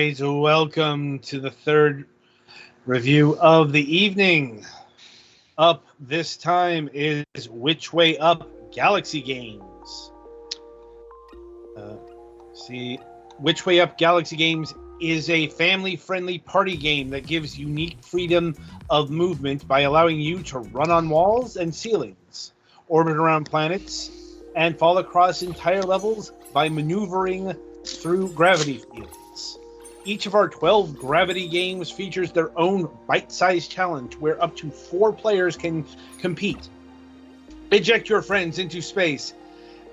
right, welcome to the third review of the evening. Up this time is Which Way Up Galaxy Games. Uh, see, Which Way Up Galaxy Games is a family-friendly party game that gives unique freedom of movement by allowing you to run on walls and ceilings, orbit around planets, and fall across entire levels by maneuvering through gravity fields. Each of our 12 gravity games features their own bite-sized challenge where up to 4 players can compete. Eject your friends into space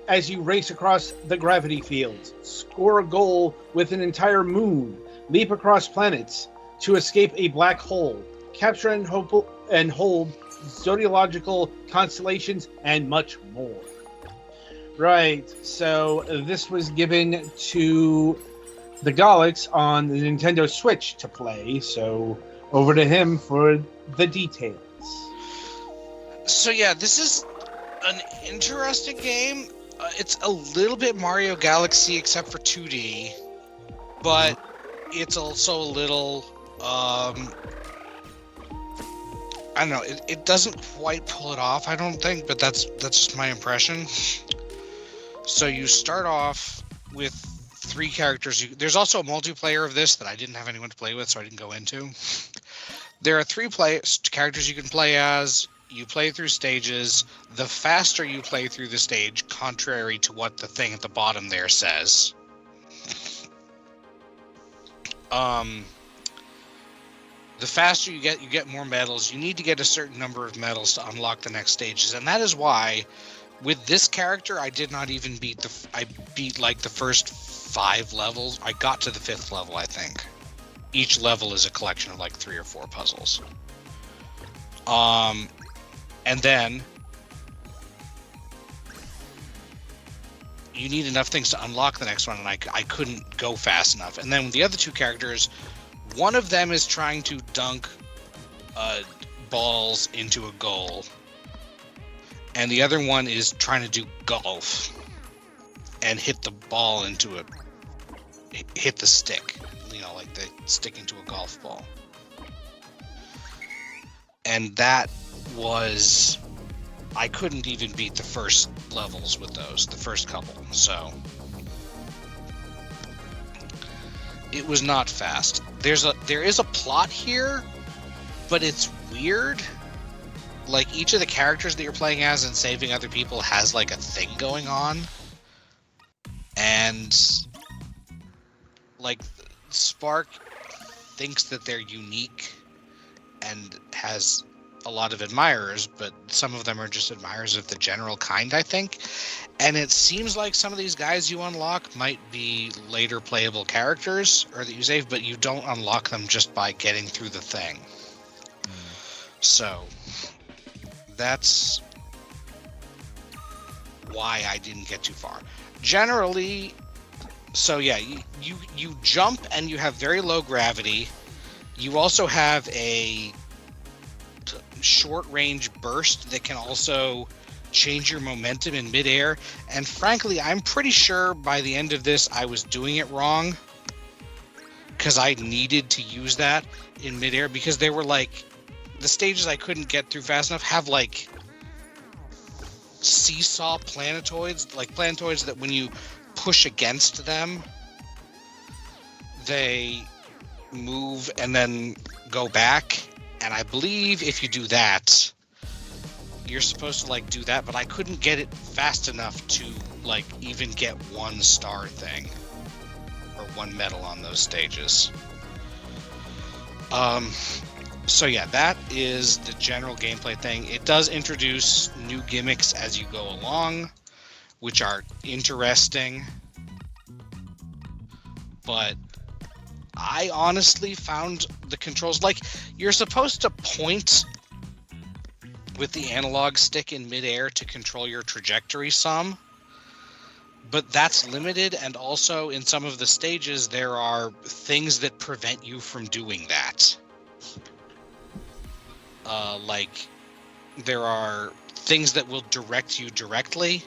as you race across the gravity fields, score a goal with an entire moon, leap across planets to escape a black hole, capture and hold zodiacal constellations, and much more. Right, so this was given to the Galax on the Nintendo Switch to play, so over to him for the details. So yeah, this is an interesting game. It's a little bit Mario Galaxy except for 2D, but it's also a little, I don't know, it doesn't quite pull it off, I don't think, but that's just my impression. So you start off with 3 characters. There's also a multiplayer of this that I didn't have anyone to play with, so I didn't go into. There are 3 characters you can play as. You play through stages. The faster you play through the stage, contrary to what the thing at the bottom there says. The faster you get more medals. You need to get a certain number of medals to unlock the next stages, and that is why, with this character, I did not even beat I beat like the first 5 levels. I got to the 5th level, I think. Each level is a collection of like 3 or 4 puzzles. And then you need enough things to unlock the next one, and I couldn't go fast enough. And then the other 2 characters, one of them is trying to dunk balls into a goal, and the other one is trying to do golf and hit the ball into hit the stick, like the stick into a golf ball. And that was, I couldn't even beat the first levels with those, the first couple, so it was not fast. There is a plot here, but it's weird. Like, each of the characters that you're playing as and saving other people has like a thing going on, and like Spark thinks that they're unique and has a lot of admirers, but some of them are just admirers of the general kind, I think. And it seems like some of these guys you unlock might be later playable characters, or that you save, but you don't unlock them just by getting through the thing. So that's why I didn't get too far. Generally, so yeah, you jump and you have very low gravity. You also have a short-range burst that can also change your momentum in midair. And frankly, I'm pretty sure by the end of this, I was doing it wrong, because I needed to use that in midair, because they were like, the stages I couldn't get through fast enough have like seesaw planetoids, like planetoids that when you push against them, they move and then go back. And I believe if you do that, you're supposed to like do that, but I couldn't get it fast enough to like even get 1 star thing or 1 medal on those stages. So yeah, that is the general gameplay thing. It does introduce new gimmicks as you go along, which are interesting, but I honestly found the controls, like, you're supposed to point with the analog stick in midair to control your trajectory some, but that's limited, and also in some of the stages there are things that prevent you from doing that. Like, there are things that will direct you directly,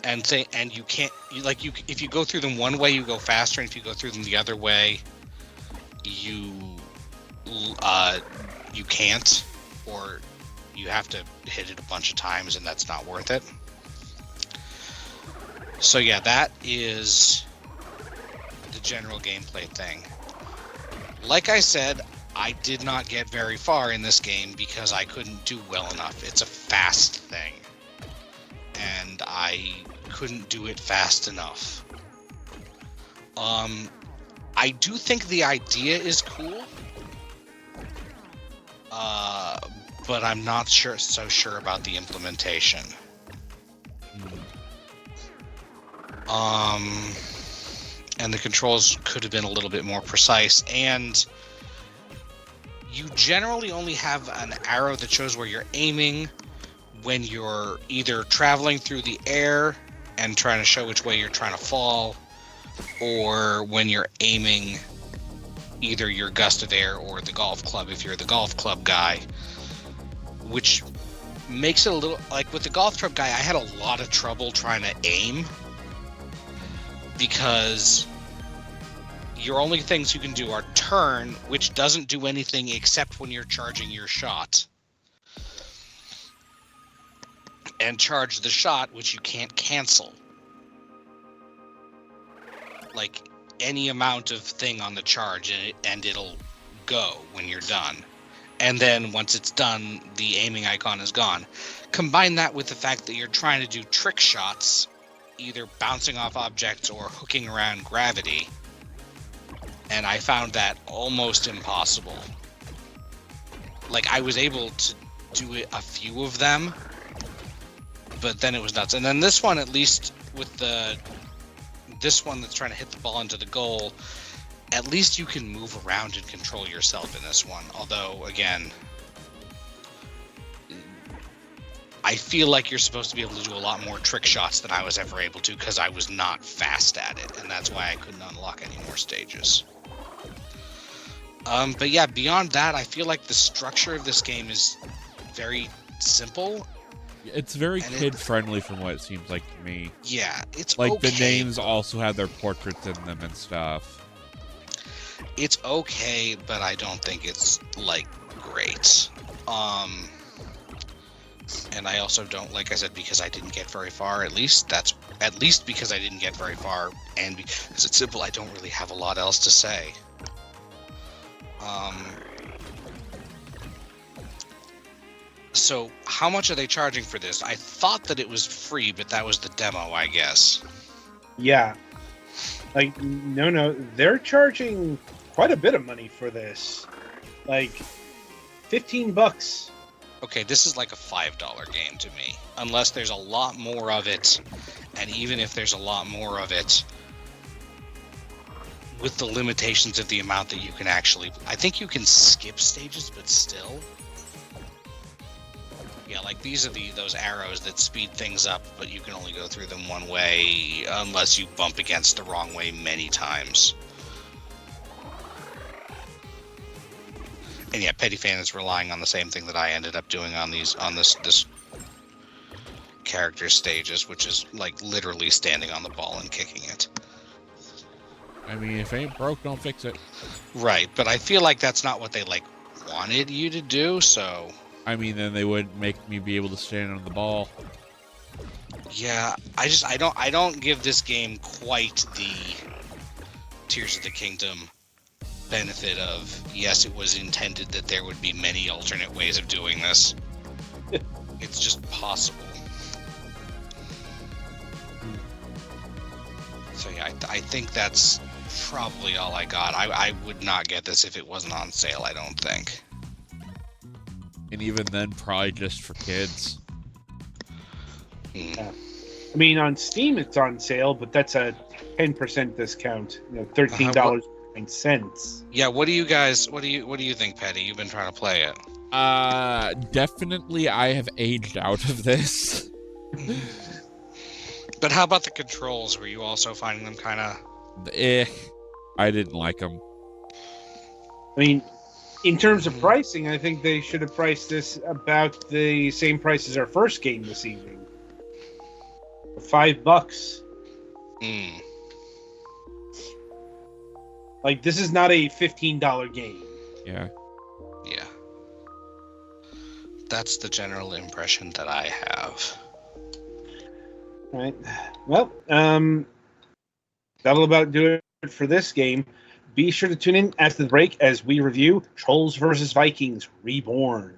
and you can't if you go through them one way, you go faster, and if you go through them the other way, you you can't, or you have to hit it a bunch of times, and that's not worth it. So yeah, that is the general gameplay thing. Like I said, I did not get very far in this game because I couldn't do well enough. It's a fast thing, and I couldn't do it fast enough. I do think the idea is cool, but I'm not so sure about the implementation. And the controls could have been a little bit more precise, and you generally only have an arrow that shows where you're aiming when you're either traveling through the air and trying to show which way you're trying to fall, or when you're aiming either your gust of air or the golf club if you're the golf club guy, which makes it a little like with the golf club guy, I had a lot of trouble trying to aim because your only things you can do are turn, which doesn't do anything except when you're charging your shot, and charge the shot, which you can't cancel. Like any amount of thing on the charge, and it'll go when you're done. And then once it's done, the aiming icon is gone. Combine that with the fact that you're trying to do trick shots, either bouncing off objects or hooking around gravity, and I found that almost impossible. Like, I was able to do a few of them, but then it was nuts. And then this one, at least with this one that's trying to hit the ball into the goal, at least you can move around and control yourself in this one. Although, again, I feel like you're supposed to be able to do a lot more trick shots than I was ever able to, because I was not fast at it, and that's why I couldn't unlock any more stages. But yeah, beyond that, I feel like the structure of this game is very simple. It's very kid-friendly from what it seems like to me. Yeah, it's like okay. The names also have their portraits in them and stuff. It's okay, but I don't think it's like great. And I also don't, like I said, because I didn't get very far. At least because I didn't get very far, and because it's simple, I don't really have a lot else to say. So how much are they charging for this? I thought that it was free, but that was the demo, I guess. Yeah. Like, no, they're charging quite a bit of money for this. Like, $15. Okay, this is like a $5 game to me. Unless there's a lot more of it, and even if there's a lot more of it, with the limitations of the amount that you can actually... I think you can skip stages, but still... Yeah, like these are those arrows that speed things up, but you can only go through them one way unless you bump against the wrong way many times. And yeah, Petty Fan is relying on the same thing that I ended up doing on this character stages, which is like literally standing on the ball and kicking it. I mean, if it ain't broke, don't fix it. Right, but I feel like that's not what they like wanted you to do, so... I mean, then they would make me be able to stand on the ball. Yeah, I don't give this game quite the Tears of the Kingdom benefit of, yes, it was intended that there would be many alternate ways of doing this. It's just possible. So yeah, I think that's probably all I got. I would not get this if it wasn't on sale, I don't think. And even then, probably just for kids. I mean, on Steam it's on sale, but that's a 10% discount. $13.09. Yeah, what do you think, Petty? You've been trying to play it. Definitely I have aged out of this. But how about the controls? Were you also finding them kind of... I didn't like them. I mean, in terms of pricing, I think they should have priced this about the same price as our first game this evening. $5. Mm. Like, this is not a $15 game. Yeah. Yeah. That's the general impression that I have. All right. Well, that'll about do it for this game. Be sure to tune in after the break as we review Trolls vs. Vikings Reborn.